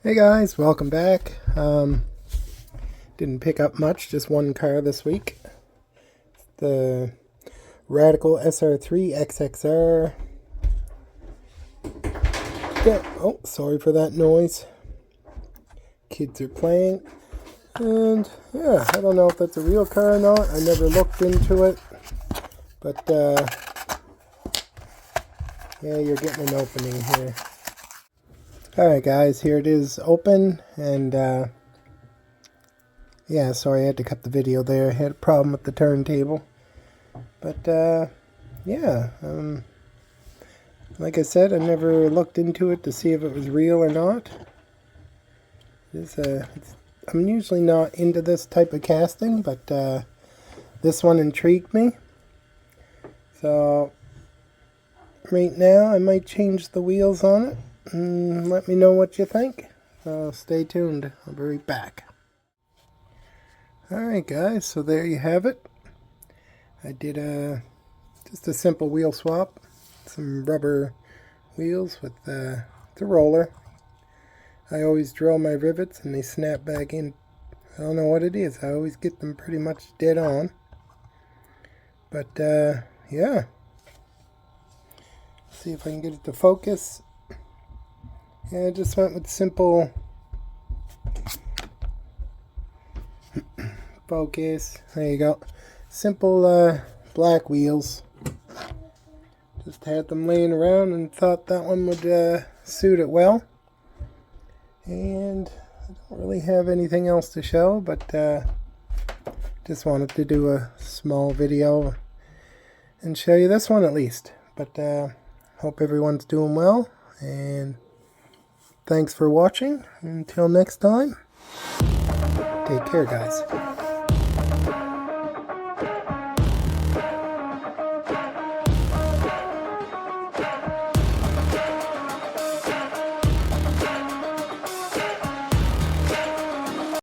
Hey guys, welcome back. Didn't pick up much, just one car this week. The Radical SR3 XXR. Yeah, oh, sorry for that noise. Kids are playing. And yeah, I don't know if that's a real car or not. I never looked into it. But yeah, you're getting an opening here. Alright guys, here it is open, and yeah, sorry I had to cut the video there. I had a problem with the turntable. But yeah, like I said, I never looked into it to see if it was real or not. I'm usually not into this type of casting, but this one intrigued me. So right now I might change the wheels on it. Let me know what you think. Stay tuned. I'll be right back. Alright guys, so there you have it. I did just a simple wheel swap. Some rubber wheels with the roller. I always drill my rivets and they snap back in. I don't know what it is. I always get them pretty much dead on. But yeah. See if I can get it to focus. Yeah, I just went with simple focus. There you go. Simple black wheels. Just had them laying around and thought that one would suit it well. And I don't really have anything else to show, but just wanted to do a small video and show you this one at least. But hope everyone's doing well, and thanks for watching. Until next time, take care guys.